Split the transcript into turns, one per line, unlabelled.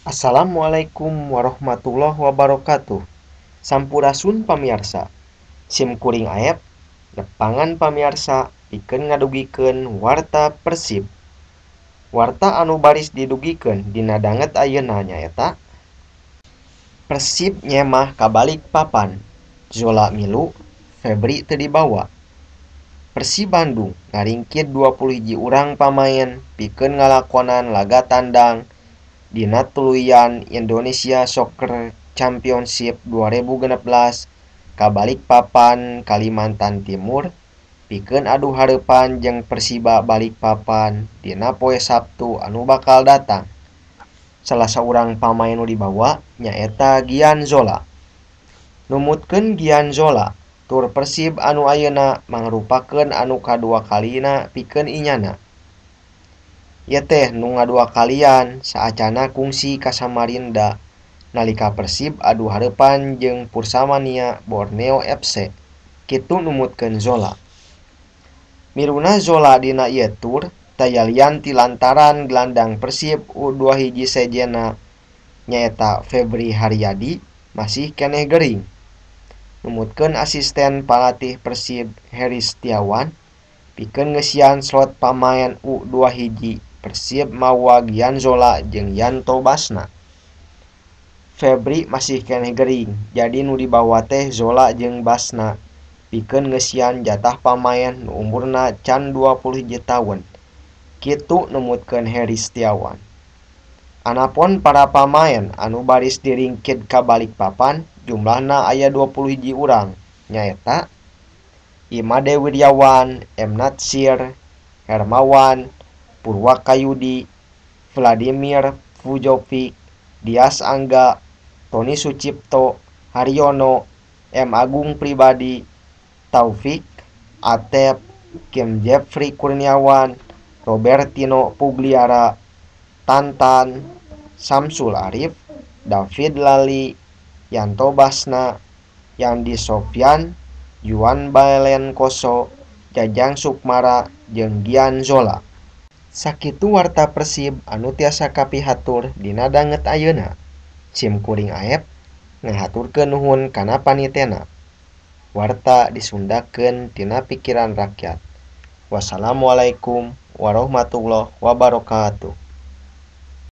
Assalamualaikum warahmatullahi wabarakatuh. Sampurasun pamirsa. Sim kuring aep nepangan pamirsa pikeun ngadugikeun warta Persib. Warta anu baris didugikeun dina danget ayeuna nyaeta Persib nyemah ka Balikpapan. Zola milu, Febri teu dibawa. Persib Bandung ngaringkid 21 urang pamain pikeun ngalakonan laga tandang dina tuluyan Indonesia Soccer Championship 2016 ka Balikpapan, Kalimantan Timur pikeun adu hareupan jeung Persiba Balikpapan dina poe Saptu anu bakal datang. Salah saurang pamain nu dibawa nyaeta Gian Zola. Numutkeun Gian Zola, tur Persib anu ayeuna mangrupakeun anu kadua kalina pikeun inyana. Ieu teh nu ngadua kalian saacana kungsi ka Samarinda nalika Persib adu hareupan jeung Pursamania Borneo FC. Kitu numutkeun Zola. Miluna Zola dina ieu tur taya lian ti lantaran gelandang Persib U21 sejena nyaeta Febri Haryadi masih keneh gering. Numutkeun asisten palatih Persib Heri Setiawan pikeun ngeusian slot pamain U21 Persib mawa Gian Zola jeung Yanto Basna. Febri masih keneh gering, jadi nu dibawa teh Zola jeung Basna pikeun ngeusian jatah pamain nu umurna can 21 taun. Kitu numutkeun Heri Setiawan. Anapun para pamain anu baris diringkid ka Balikpapan jumlahna aya 21 urang, nyaeta Imade Wiryawan, M. Natsir, Hermawan, Purwakayudi, Vladimir Vujovic, Dias Angga, Toni Sucipto, Haryono, M. Agung Pribadi, Taufik, Atep, Kim Jeffrey Kurniawan, Robertino Pugliara, Tantan, Samsul Arif, David Lali, Yanto Basna, Yandi Sofyan, Juan Balenkoso, Jajang Sukmara, jeung Gian Zola. Sakitu warta Persib anu tiasa kapihatur dina danget ayeuna. Sim kuring aep ngahaturkeun nuhun kana panitena. Warta disundakeun tina pikiran rakyat. Wassalamualaikum warahmatullahi wabarakatuh.